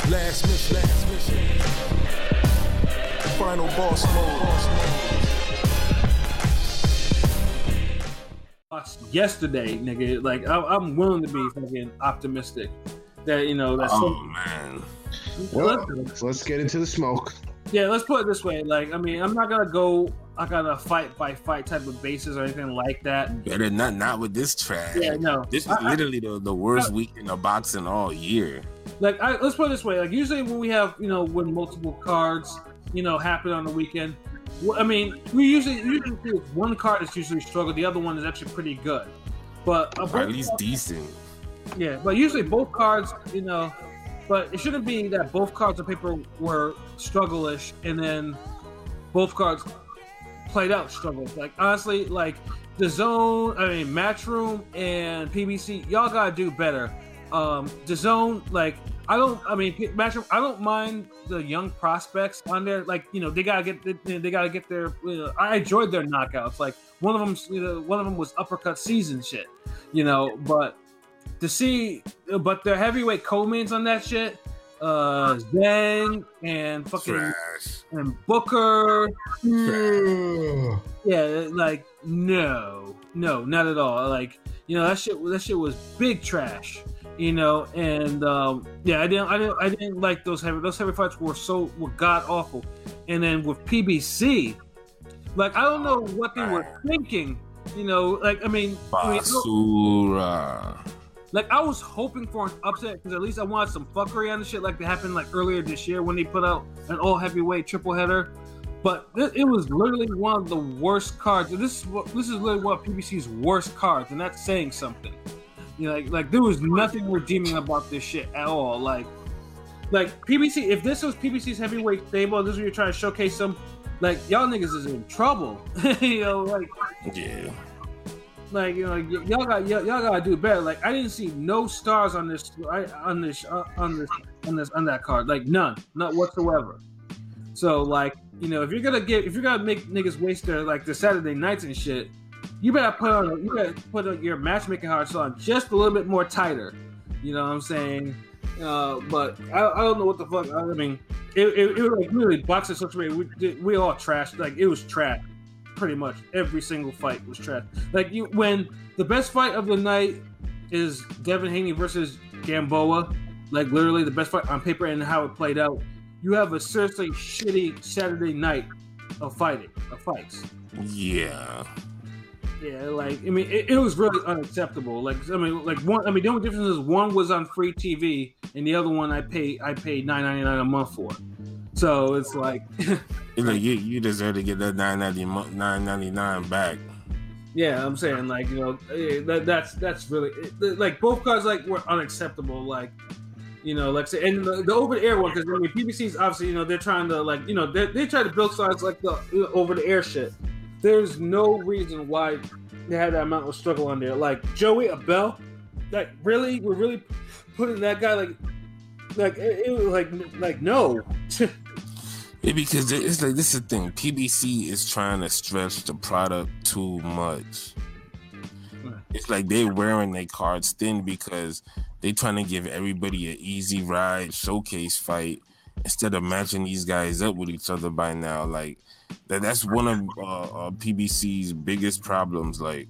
Last mission. Final boss mode. Yesterday, nigga, like I'm willing to be fucking optimistic that that's. Man. Well, let's get into the smoke. Yeah, let's put it this way. Like, I mean, I'm not gonna go. I got a fight by fight type of basis or anything like that. Better not with this trash. Yeah, no. This is literally the worst week in the boxing all year. Like, let's put it this way. Like, usually when we have, when multiple cards, happen on the weekend, I mean, we usually see one card is usually struggle, the other one is actually pretty good. But or at least decent. Yeah, but usually both cards, but it shouldn't be that both cards on paper were struggle-ish and then both cards played out struggles. Like, honestly, like the Zone, Matchroom and PBC, y'all gotta do better. The Zone, like, Matchroom, I don't mind the young prospects on there. Like, they gotta get their. I enjoyed their knockouts. Like one of them was uppercut season shit. But to see, their heavyweight co-mains on that shit, Zhang and fucking Trash. And Booker. Yeah, like no, not at all. Like that shit was big trash. And I didn't like those heavy fights were god awful. And then with PBC, like I don't know what they were thinking. Basura. Like I was hoping for an upset because at least I wanted some fuckery on the shit like that happened like earlier this year when they put out an all heavyweight triple header. But it was literally one of the worst cards. This is literally one of PBC's worst cards, and that's saying something. Like there was nothing redeeming about this shit at all. Like PBC, if this was PBC's heavyweight stable, this is what you're trying to showcase them. Like y'all niggas is in trouble. Yeah. Like y'all gotta do better. Like I didn't see no stars on that card. Like none, not whatsoever. So like if you're gonna make niggas waste their Saturday nights and shit, you better put on your matchmaking hearts on just a little bit more tighter. You know what I'm saying? But I don't know what the fuck. I mean, it was like really boxing such a way we all trashed. Like it was trash. Pretty much every single fight was trash. Like when the best fight of the night is Devin Haney versus Gamboa, like literally the best fight on paper and how it played out. You have a seriously shitty Saturday night of fights. Yeah. Yeah, like it was really unacceptable. Like the only difference is one was on free TV and the other one I paid $9.99 a month for. So it's like, like you deserve to get that $9.99 back. Yeah, I'm saying like that's really like both cards like were unacceptable. Like like say and the over the air one because PBC's obviously they're trying to like they try to build sides like the over the air shit. There's no reason why they had that amount of struggle on there. Like Joey Abel, like really we're really putting that guy like it was like no. Yeah, because it's like this is the thing. PBC is trying to stretch the product too much. It's like they're wearing their cards thin because they trying to give everybody an easy ride showcase fight instead of matching these guys up with each other by now. Like that's one of PBC's biggest problems. Like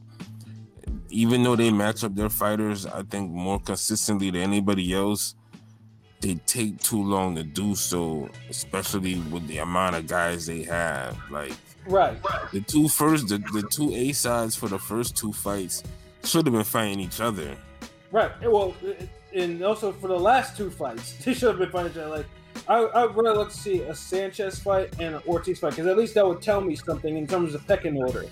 even though they match up their fighters, I think more consistently than anybody else, they take too long to do so, especially with the amount of guys they have. Like right. The two A sides for the first two fights should have been fighting each other. Right. Well, and also for the last two fights, they should have been fighting each other. Like I'd really like to see a Sanchez fight and an Ortiz fight because at least that would tell me something in terms of pecking order.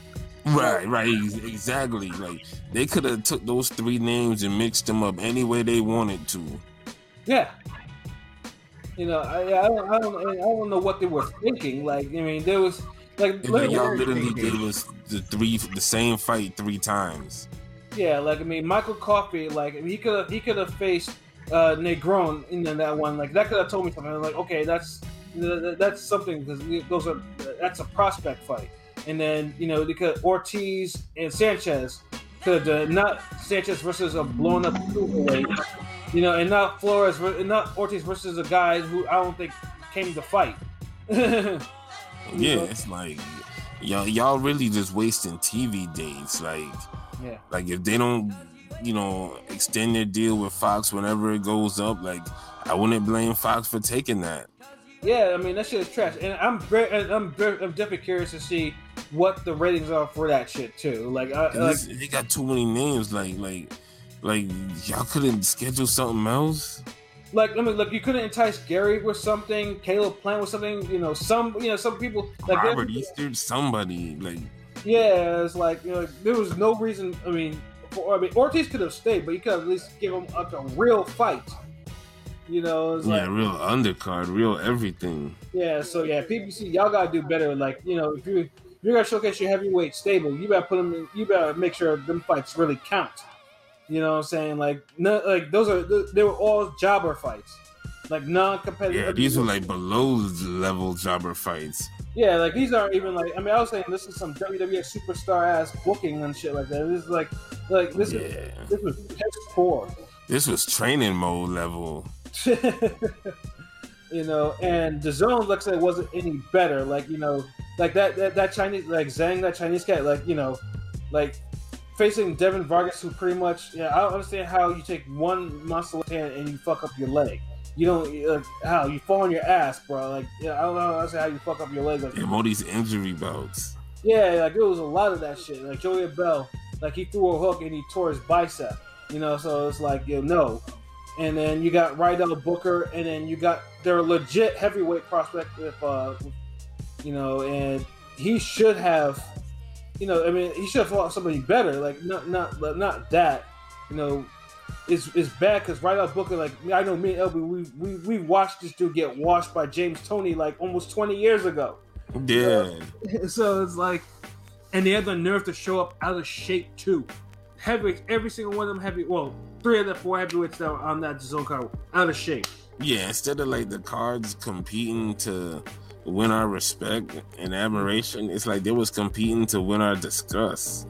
Right, exactly. Like they could have took those three names and mixed them up any way they wanted to. Yeah. I don't know what they were thinking. Like there was like y'all literally gave us the same fight three times. Yeah, like Michael Coffey, like he could have faced Negron in that one. Like that could have told me something. Like okay, that's something because that's a prospect fight. And then because Ortiz and Sanchez could not Sanchez versus a blown up weight. You know, and not Flores, not Ortiz versus a guy who I don't think came to fight. Yeah, it's like y'all really just wasting TV dates. Like if they don't, extend their deal with Fox whenever it goes up, like I wouldn't blame Fox for taking that. Yeah, I mean that shit is trash, and I'm definitely curious to see what the ratings are for that shit too. They got too many names. Like y'all couldn't schedule something else. You couldn't entice Gary with something, Caleb Plant with something. Some people like Robert Easter, somebody like. Yeah, it's like there was no reason. I mean, Ortiz could have stayed, but you could at least give him a real fight. Real undercard, real everything. Yeah, so PBC, y'all gotta do better. Like, if you're gonna showcase your heavyweight stable, you better put them in. You better make sure them fights really count. You know what I'm saying? They were all jobber fights, like non-competitive. Yeah, these are like below level jobber fights. Yeah, like these aren't even like. I mean, I was saying this is some WWE superstar ass booking and shit like that. This is this was piss poor. This was training mode level. And the zone looks like it wasn't any better. Like that Chinese, like Zhang, that Chinese cat, like facing Devin Vargas, who pretty much, I don't understand how you take one muscle hand and you fuck up your leg. You don't how you fall on your ass, bro. I don't know how you fuck up your leg. All these injury bouts. Yeah, like there was a lot of that shit. Like Joey Bell, like he threw a hook and he tore his bicep. So it's like no. And then you got Rydell Booker, and then you got their legit heavyweight prospect and he should have, he should have fought somebody better. Like not that, it's bad because Rydell Booker, like I know me and LB, we watched this dude get washed by James Toney like almost 20 years ago. Yeah. So it's like, and they had the nerve to show up out of shape too. Heavyweights, every single one of them 3 of the 4 heavyweights that were on that zone card out of shape. Yeah, instead of like the cards competing to win our respect and admiration, it's like they was competing to win our disgust.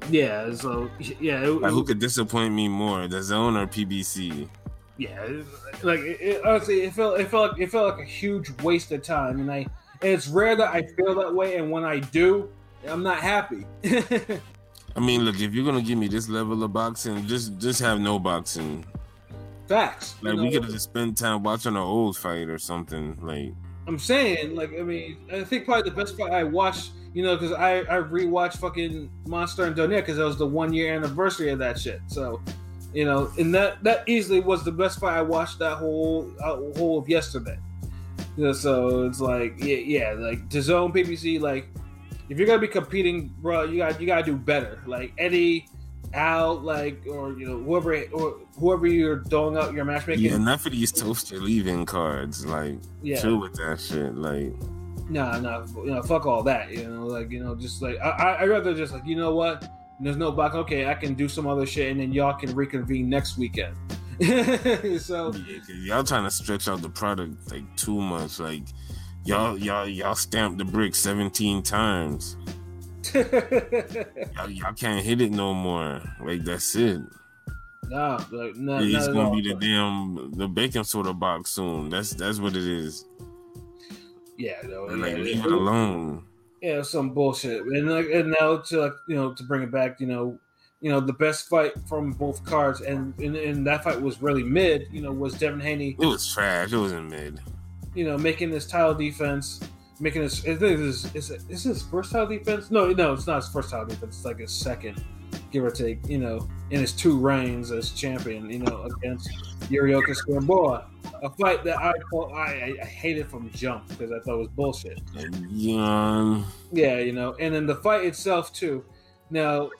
Yeah, so who could disappoint me more, the zone or PBC? Yeah, honestly, it felt like a huge waste of time, and it's rare that I feel that way, and when I do, I'm not happy. I mean, look, if you're gonna give me this level of boxing, just have no boxing. Facts. Like we could have just spent time watching an old fight or something. Like I'm saying, I think probably the best fight I watched, because I rewatched fucking Monster and Donaire because that was the 1-year anniversary of that shit. So, and that easily was the best fight I watched that whole of yesterday. So it's like, like DAZN, PBC, like. If you're gonna be competing, bro, you gotta do better. Like Eddie, Al, or whoever you're throwing out your matchmaking. Yeah, enough of these toaster leaving cards. Chill with that shit. Nah, fuck all that. Just like I'd rather just like, what? There's no box. Okay, I can do some other shit, and then y'all can reconvene next weekend. So y'all trying to stretch out the product like too much, like. Y'all stamped the brick 17 times. y'all can't hit it no more. Like that's it. No, it's gonna be the baking soda box soon. That's what it is. Yeah, leave it alone. Yeah, some bullshit. And now to bring it back, the best fight from both cards, and that fight was really mid. Was Devin Haney. It was trash. It wasn't mid. Making this title defense, is his first title defense? No, it's not his first title defense. It's like his second, give or take. In his 2 reigns as champion, against Yuriorkis Gamboa, a fight that I hated from jump because I thought it was bullshit. Yeah. Yeah, and then the fight itself too. Now,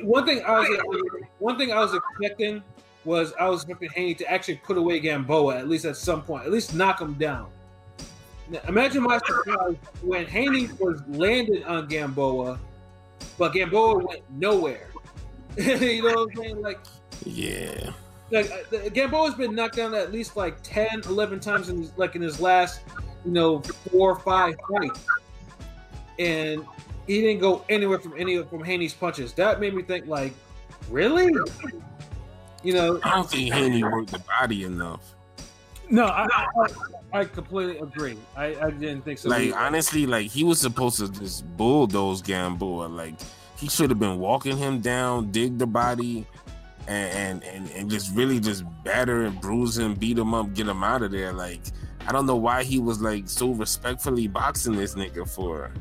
one thing I was expecting. I was expecting Haney to actually put away Gamboa at least at some point, at least knock him down. Now, imagine my surprise when Haney was landed on Gamboa, but Gamboa went nowhere. You know what I'm saying? Like, yeah. Like Gamboa's been knocked down at least like 10, 11 times in his last, 4 or 5 fights, and he didn't go anywhere from Haney's punches. That made me think, like, really? You know, I don't think Haney worked the body enough. No, I completely agree. I didn't think so. Like either. honestly, like he was supposed to just bulldoze Gamboa. Like he should have been walking him down, dig the body, and just really just batter and bruise him, beat him up, get him out of there. Like I don't know why he was like so respectfully boxing this nigga for.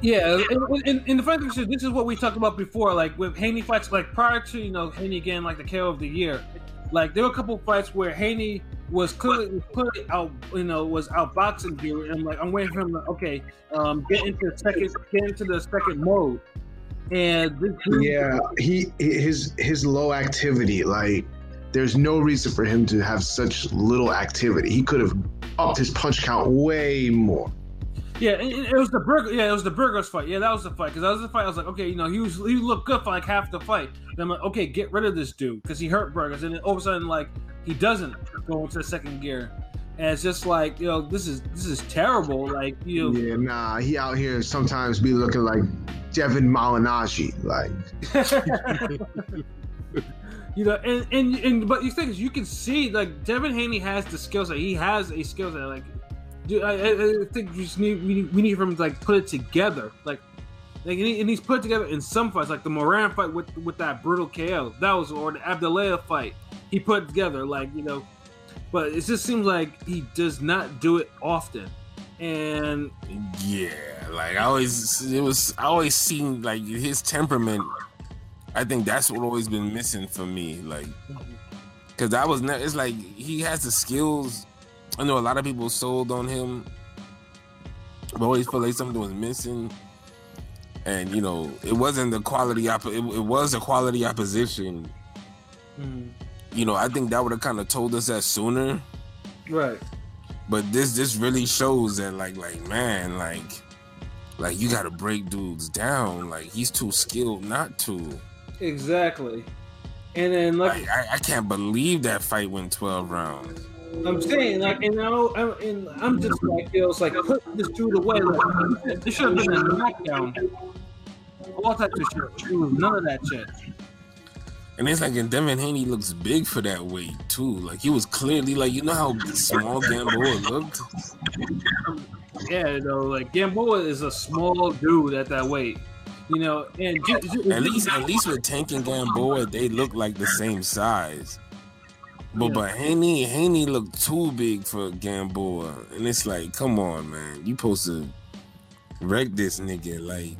Yeah, and the funny thing is, this is what we talked about before. Like with Haney fights, like prior to Haney getting like the KO of the year, like there were a couple of fights where Haney was clearly out, was outboxing Fury, and I'm waiting for him to get into the second mode. And his low activity, like there's no reason for him to have such little activity. He could have upped his punch count way more. Yeah, and it was the Burgos. Yeah, it was the Burgos fight. Yeah, that was the fight. Because that was the fight. I was like, okay, he looked good for like half the fight. Then I'm like, okay, get rid of this dude because he hurt Burgos, and then all of a sudden, like he doesn't go into the second gear, and it's just like, this is terrible. Like, Yeah, nah, he out here sometimes be looking like Devin Malinaji, like. But the thing is, you can see like Devin Haney has the skill set. He has a skill set. Like, dude, I think we need him to like put it together. Like and he's put it together in some fights, like the Moran fight with that brutal KO. That was, or the Abdullah fight. He put it together, but it just seems like he does not do it often. And yeah, like I always seen like his temperament. I think that's what always been missing for me, like, because it's like he has the skills. I know a lot of people sold on him, but always feel like something was missing. And it wasn't the quality. It was a quality opposition. I think that would have kind of told us that sooner. Right. But this really shows that like you got to break dudes down. Like he's too skilled not to. Exactly. And then I can't believe that fight went 12 rounds. I'm saying, I'm just like, it's like, put this dude away. Like, this should have been a knockdown. All types of shit. None of that shit. And it's like, and Devin Haney looks big for that weight too. Like he was clearly like, how small Gamboa looked. Yeah, like Gamboa is a small dude at that weight. And at least with Tank and Gamboa, they look like the same size. But Haney looked too big for Gamboa, and it's like, come on, man, you supposed to wreck this nigga. Like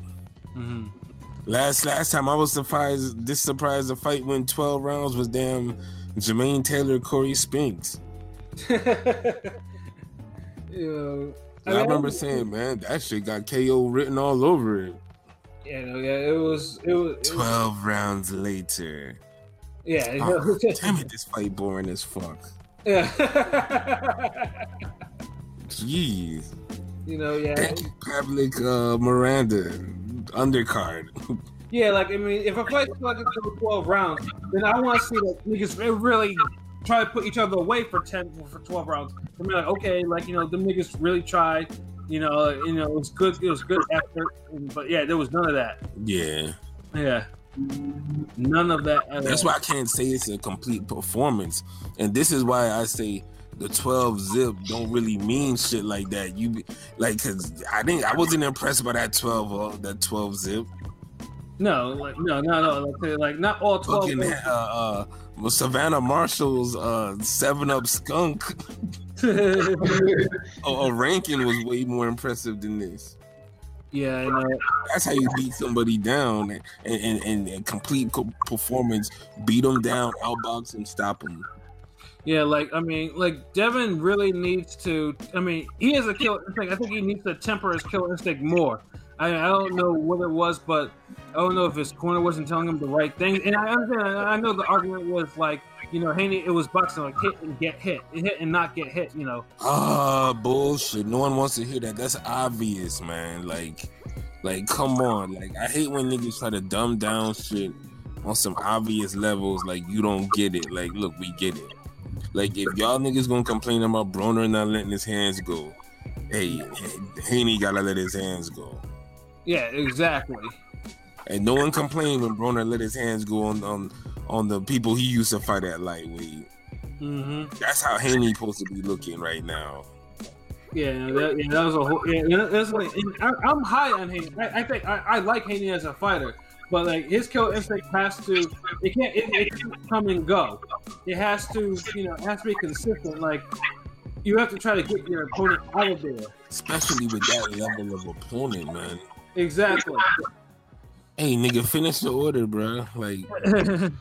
last time I was surprised the fight went 12 rounds was damn Jermaine Taylor, Corey Spinks. I remember saying, man, that shit got KO written all over it. It was 12 rounds later. Yeah. Damn it, this fight boring as fuck. Yeah. Jeez. Pavlik, Miranda, undercard. Yeah, if a fight's like 12 rounds, then I want to see that niggas really try to put each other away for 12 rounds. I mean, like, okay, the niggas really tried. It was good. It was good effort, but yeah, there was none of that. Yeah. None of that. That's why I can't say it's a complete performance, and this is why I say the 12 zip don't really mean shit like that. Because I wasn't impressed by that 12 zip. No, like not all 12. Savannah Marshall's 7-Up skunk. A ranking was way more impressive than this. Yeah, I know. That's how you beat somebody down and complete performance, beat them down, outbox and stop them. Yeah, Devin really needs to. He has a killer instinct. I think he needs to temper his killer instinct more. I don't know what it was, but I don't know if his corner wasn't telling him the right thing. And I understand. I know the argument was Haney, it was boxing, hit and get hit and not get hit. Bullshit. No one wants to hear that. That's obvious, man. Like, come on. Like, I hate when niggas try to dumb down shit on some obvious levels. Like, you don't get it. Like, look, we get it. Like, if y'all niggas gonna complain about Broner not letting his hands go, hey, Haney gotta let his hands go. Yeah, exactly. And no one complained when Broner let his hands go on on the people he used to fight at lightweight. Mm-hmm. That's how Haney supposed to be looking right now. Yeah, that was a whole. Yeah, that's like, I'm high on Haney. I think I like Haney as a fighter, but like his kill instinct has to. It can't come and go. It has to, it has to be consistent. Like you have to try to get your opponent out of there. Especially with that level of opponent, man. Exactly. Hey, nigga, finish the order, bro. Like, so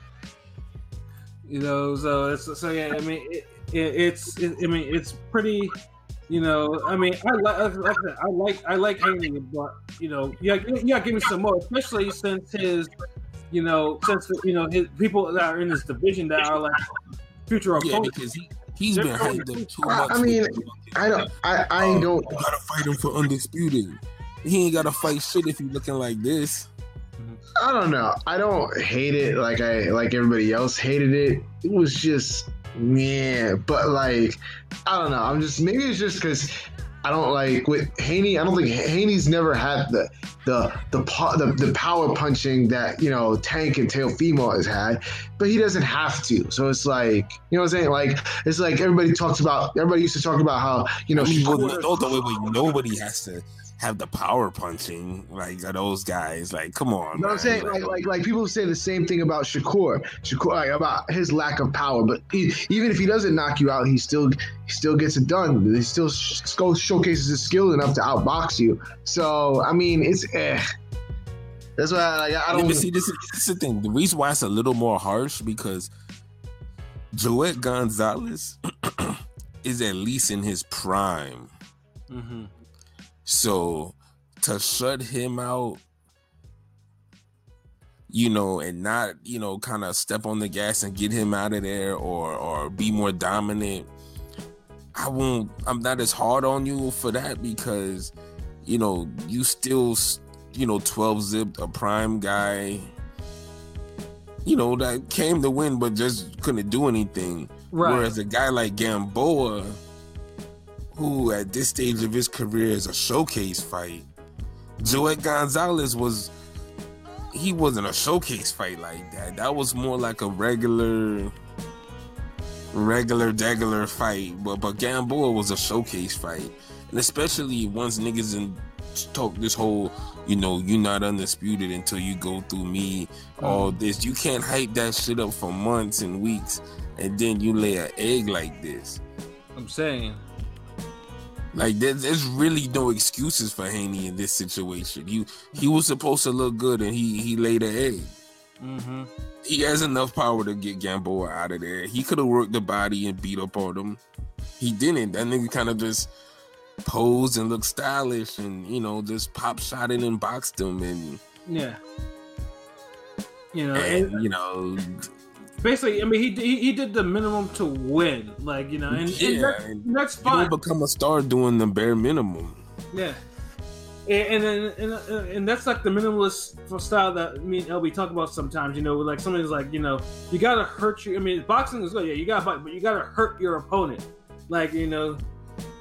yeah. I mean, it's pretty. I like Haney, but you gotta give me some more, especially since his people that are in this division that are like future opponents. Because he's been hyped up too much. I mean, I don't gotta fight him for undisputed. He ain't gotta fight shit if he's looking like this. I don't know. I don't hate it like everybody else hated it. It was just but like I don't know. Maybe it's just because I don't like with Haney. I don't think Haney's never had the power punching that Tank and Teofimo has had, but he doesn't have to. So it's like what I'm saying. Like it's like everybody used to talk about how nobody has to have the power punching like those guys. Like, come on. You know what I'm saying? Like people say the same thing about Shakur, like, about his lack of power. But even if he doesn't knock you out, he still gets it done. He still showcases his skill enough to outbox you. So I mean, it's That's why I don't. See, this is the thing. The reason why it's a little more harsh because Joet Gonzalez is at least in his prime. Mm-hmm. So to shut him out, and not, kind of step on the gas and get him out of there or be more dominant, I'm not as hard on you for that because, you still, 12 zipped a prime guy, that came to win but just couldn't do anything. Right. Whereas a guy like Gamboa, who at this stage of his career is a showcase fight. Joet Gonzalez wasn't a showcase fight like that. That was more like a regular fight. But Gamboa was a showcase fight. And especially once niggas talk this whole, you're not undisputed until you go through me, all this. You can't hype that shit up for months and weeks and then you lay an egg like this. I'm saying. Like there's really no excuses for Haney in this situation. He was supposed to look good and he laid an egg. Mm-hmm. He has enough power to get Gamboa out of there. He could have worked the body and beat up on him. He didn't. That nigga kind of just posed and looked stylish and just pop shot it and boxed him and basically, I mean, he did the minimum to win, like and that's fine. You don't become a star doing the bare minimum. Yeah, and that's like the minimalist style that me and LB talk about sometimes. Like somebody's like, you gotta hurt you. I mean, boxing is good, yeah, you gotta fight, but you gotta hurt your opponent. Like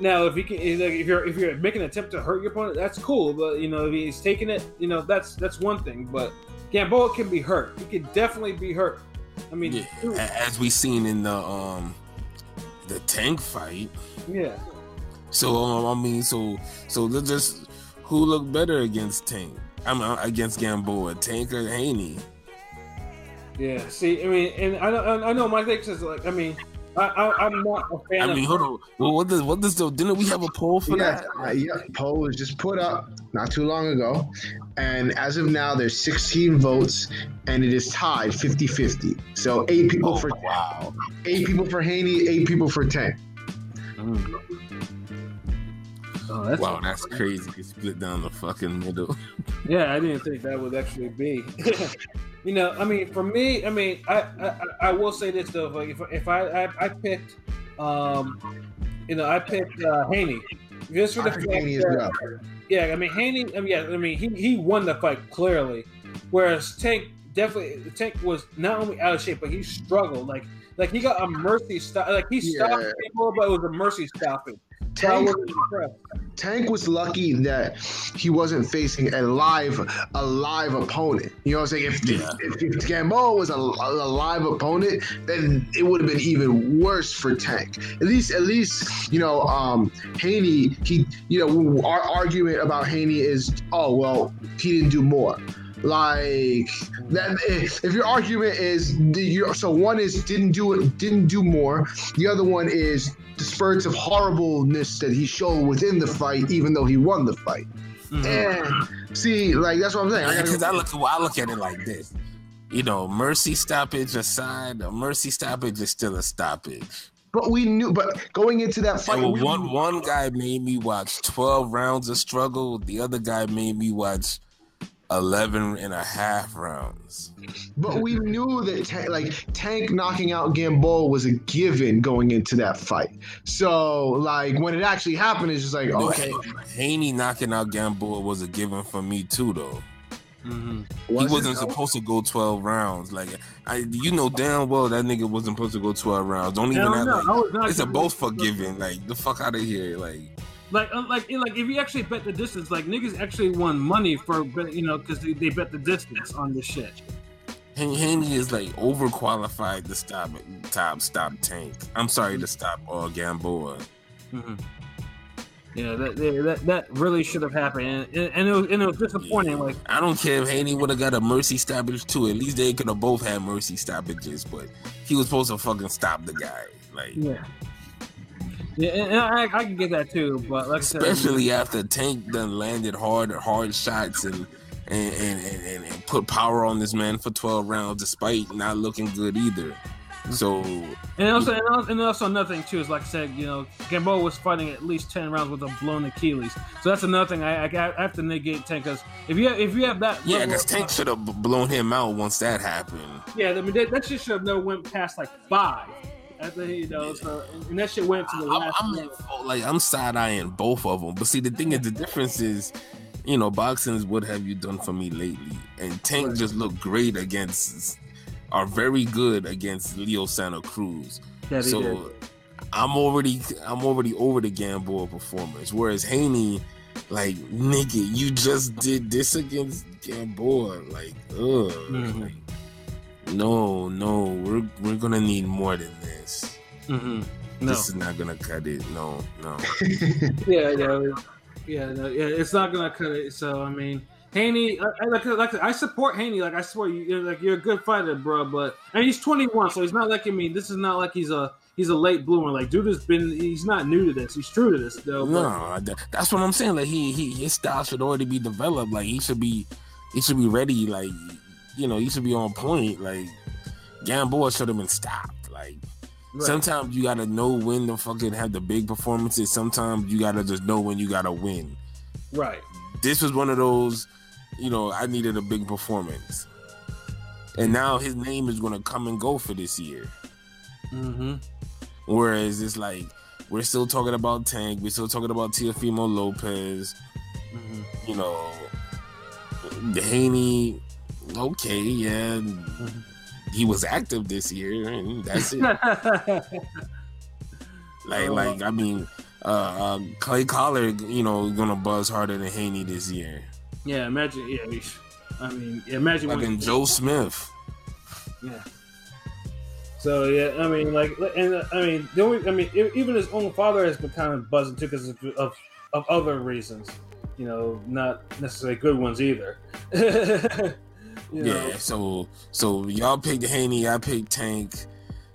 now if you can, if you're making an attempt to hurt your opponent, that's cool. But if he's taking it, that's one thing. But Gamboa can be hurt. He can definitely be hurt. I mean, as we seen in the Tank fight. Yeah. So so let's just who looked better against Tank? Against Gamboa, Tank or Haney? Yeah. See, I mean, and I know my thing says like, I mean, I'm not a fan. I mean, hold on. Well, what does didn't we have a poll for that? Poll was just put up not too long ago, and as of now, there's 16 votes, and it is tied 50-50. So 8 people for 8 people for Haney, 8 people for Tank. Oh, that's crazy. It's split down the fucking middle. Yeah, I didn't think that would actually be. I mean, for me, I mean, I will say this though. Like if I picked, I picked Haney just for the fact that, yeah, I mean Haney, I mean he won the fight clearly, whereas Tank was not only out of shape, but he struggled. Like he got a mercy stop. Like he stopped people, but it was a mercy stopping. Tank was lucky that he wasn't facing a live opponent. You know what I'm saying? If Gamboa was a live opponent, then it would have been even worse for Tank. At least, Haney. Our argument about Haney is, oh well, he didn't do more. Like that, if your argument is so one is didn't do more, the other one is the spurts of horribleness that he showed within the fight, even though he won the fight. And see, like that's what I'm saying. Because I look at it like this. Mercy stoppage aside, a mercy stoppage is still a stoppage. But we knew. But going into that fight, one guy made me watch 12 rounds of struggle. The other guy made me watch 11 and a half rounds. But we knew that Tank knocking out Gamboa was a given going into that fight. So like when it actually happened, it's just like, okay. Haney knocking out Gamboa was a given for me too, though. Mm-hmm. He wasn't supposed to go 12 rounds. Like damn well that nigga wasn't supposed to go 12 rounds. Don't even it's a both forgiving. Like the fuck out of here. Like if you actually bet the distance, like niggas actually won money for because they bet the distance on this shit. Haney is like overqualified to stop Tank. I'm sorry to stop Gamboa. Mm-hmm. Yeah, that really should have happened, and it was disappointing. Yeah. Like I don't care if Haney would have got a mercy stoppage too. At least they could have both had mercy stoppages, but he was supposed to fucking stop the guy. Like Yeah, and I can get that too, but like especially after Tank done landed hard shots and put power on this man for 12 rounds, despite not looking good either. So and also another thing too is like I said, Gamboa was fighting at least 10 rounds with a blown Achilles. So that's another thing I have to negate Tank, because if you have that, because Tank should have blown him out once that happened. Yeah, I mean that shit should have never went past like 5. So and that shit went to the last. I'm side eyeing both of them, but see the thing is, the difference is, boxing is what have you done for me lately, and Tank just looked great are very good against Leo Santa Cruz. Yeah, so I'm already over the Gamboa performance, whereas Haney, like nigga, you just did this against Gamboa, like ugh. Mm-hmm. Like, no, we're gonna need more than this. Mm-hmm. No. This is not gonna cut it. No. It's not gonna cut it. So I mean, Haney, I support Haney. Like I swear, you're a good fighter, bro. But I mean, he's 21, so he's not like this is not like he's a late bloomer. Like dude he's not new to this. He's true to this, though. No, that's what I'm saying. Like his style should already be developed. Like he should be ready. Like. He should be on point. Like Gamboa should have been stopped. Like sometimes you gotta know when to fucking have the big performances. Sometimes you gotta just know when you gotta win. Right. This was one of those. I needed a big performance, and now his name is gonna come and go for this year. Mm-hmm. Whereas it's like we're still talking about Tank. We're still talking about Teofimo Lopez. Mm-hmm. The Haney. Okay, yeah, he was active this year, and that's it. I mean, Clay Collard, gonna buzz harder than Haney this year. Yeah, imagine. Yeah, imagine. Like in Joe Smith. Yeah. So yeah, I mean, even his own father has been kind of buzzing too because of other reasons. Not necessarily good ones either. Yeah, so y'all picked Haney, I picked Tank,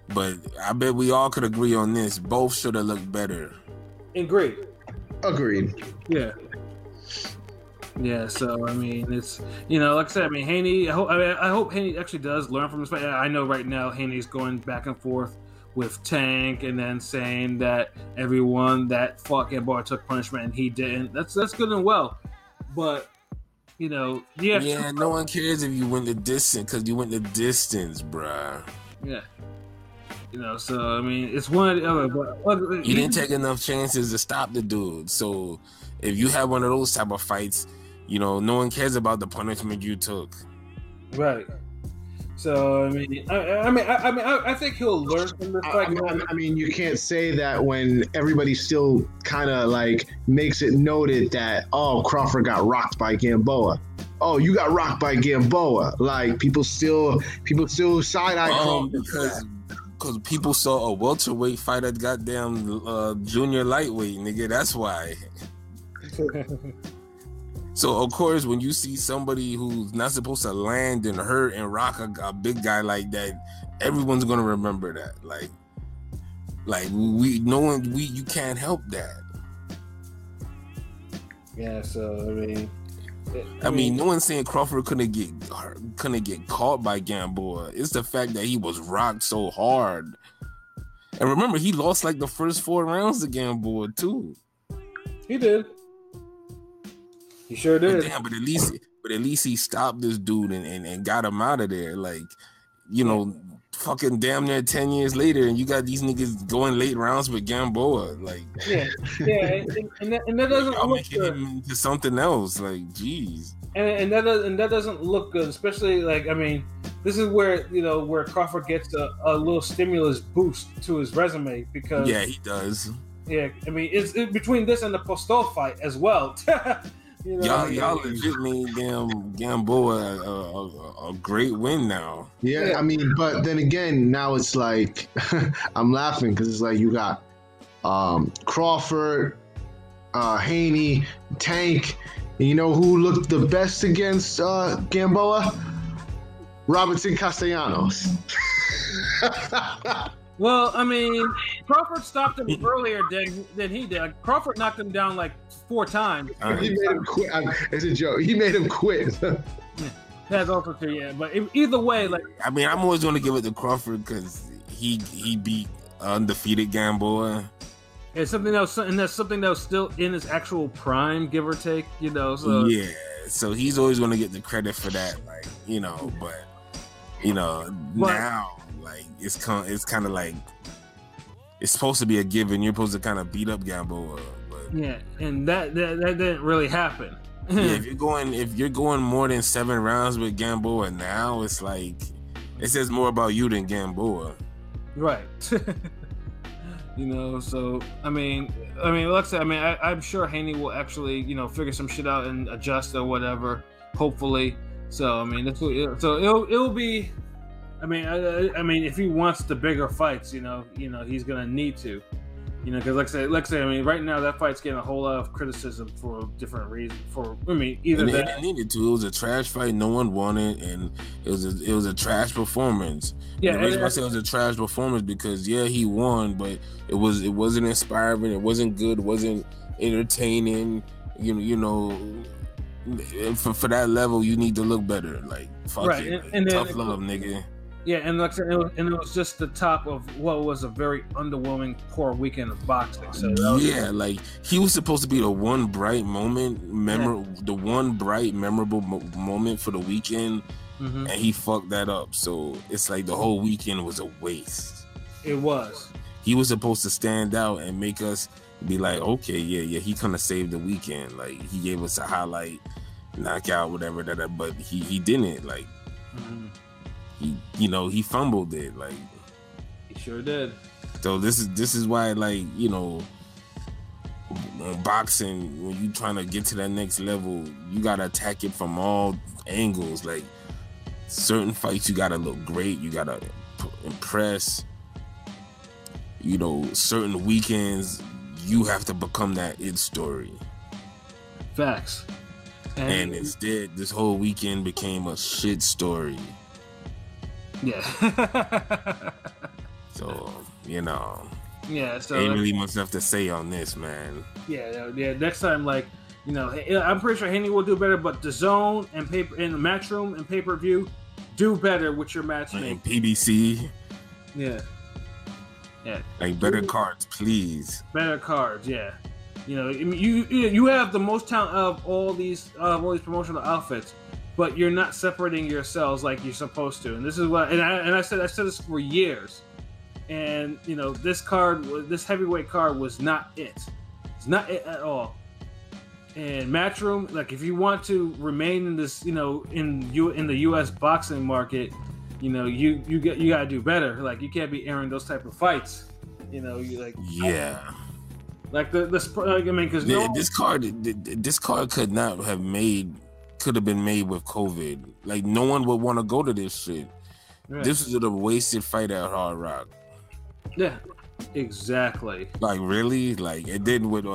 but I bet we all could agree on this. Both should have looked better. Agreed. Yeah. Yeah, so I mean, it's like I said, I mean Haney. I hope Haney actually does learn from this fight. I know right now Haney's going back and forth with Tank, and then saying that everyone that fought Gamboa took punishment and he didn't. That's good and well, but. No one cares if you went the distance because you went the distance, bruh. Yeah. So I mean, it's one or the other. But you didn't take enough chances to stop the dude. So if you have one of those type of fights, no one cares about the punishment you took. Right. So I think he'll learn from this fight. I mean, you can't say that when everybody still kind of like makes it noted that Crawford got rocked by Gamboa. Oh, you got rocked by Gamboa. Like people still side eye because people saw a welterweight fight at goddamn junior lightweight, nigga. That's why. So of course, when you see somebody who's not supposed to land and hurt and rock a big guy like that, everyone's gonna remember that. You can't help that. Yeah. So I mean, no one's saying Crawford couldn't get caught by Gamboa. It's the fact that he was rocked so hard. And remember, he lost like the first 4 rounds to Gamboa too. He did. He sure did. But at least he stopped this dude and got him out of there. Like, fucking damn near 10 years later, and you got these niggas going late rounds with Gamboa. Like, yeah, and that doesn't I'm look making good. him into something else. Like, jeez. And that doesn't look good, especially this is where Crawford gets a little stimulus boost to his resume because he does. Yeah, it's between this and the Postol fight as well. Y'all legit made Gamboa a great win now. Yeah, but then again, now it's like I'm laughing because it's like you got Crawford, Haney, Tank. And you know who looked the best against Gamboa? Robertson Castellanos. Well, Crawford stopped him earlier than he did. Crawford knocked him down like 4 times. He made him quit. It's a joke. He made him quit. That's also true, yeah. But either way, I'm always going to give it to Crawford because he beat undefeated Gamboa. It's something else, and that's something that was still in his actual prime, give or take. So yeah. So he's always going to get the credit for that, But now. Like it's kind of like it's supposed to be a given. You're supposed to kind of beat up Gamboa, but yeah, and that didn't really happen. Yeah, if you're going more than 7 rounds with Gamboa now, it's like it says more about you than Gamboa, right? So like I said, I'm sure Haney will actually figure some shit out and adjust or whatever. Hopefully, so it'll be. If he wants the bigger fights, he's gonna need to, because like I said, right now that fight's getting a whole lot of criticism for different reasons. It needed to. It was a trash fight. No one won it, and it was a trash performance. Yeah, and the reason I say it was a trash performance because he won, but it wasn't inspiring. It wasn't good. It wasn't entertaining. For that level, you need to look better. Like fuck right. it, and tough love, nigga. Yeah, and like I said, it was just the top of what was a very underwhelming, poor weekend of boxing. So like he was supposed to be the one bright moment, the one bright, memorable moment for the weekend, and he fucked that up. So it's like the whole weekend was a waste. It was. He was supposed to stand out and make us be like, okay, yeah, he kind of saved the weekend. Like he gave us a highlight, knockout, whatever that, but he didn't like. He fumbled it, like he sure did. So this is why, like, boxing, when you trying to get to that next level, you gotta attack it from all angles. Like certain fights, you gotta look great, you gotta impress. Certain weekends, you have to become that it story. Facts. And instead, this whole weekend became a shit story. Yeah. So, Yeah, so ain't really much left to say on this, man. Yeah. Next time, I'm pretty sure Haney will do better, but the Zone and Matchroom and pay-per-view do better with your matchmaking. And PBC. Yeah. Like better cards, please. Better cards, yeah. You have the most talent of all these promotional outfits, but you're not separating yourselves like you're supposed to. And this is what, and I said this for years. And this heavyweight card was not it. It's not it at all. And Matchroom, like if you want to remain in this, in the U.S. boxing market, you know, you gotta do better. Like you can't be airing those type of fights. You know, you like like I mean, because this card could have been made with COVID. Like no one would want to go to this shit. Right. This was a wasted fight at Hard Rock. Yeah, exactly. Like really, like it did with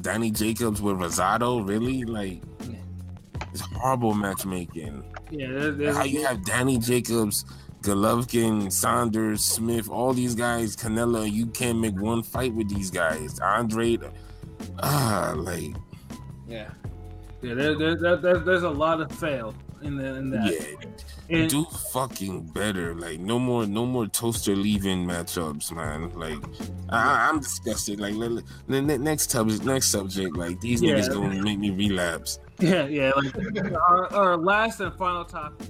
Danny Jacobs with Rosado. Really, like it's horrible matchmaking. Yeah, how you have Danny Jacobs, Golovkin, Saunders, Smith, all these guys, Canelo. You can't make one fight with these guys. Andre, like yeah. There's a lot of fail in that. Yeah. And do fucking better. Like no more toaster leaving matchups, man. Like I'm disgusted. Like next subject. Like these niggas gonna make me relapse. Yeah. Like our last and final topic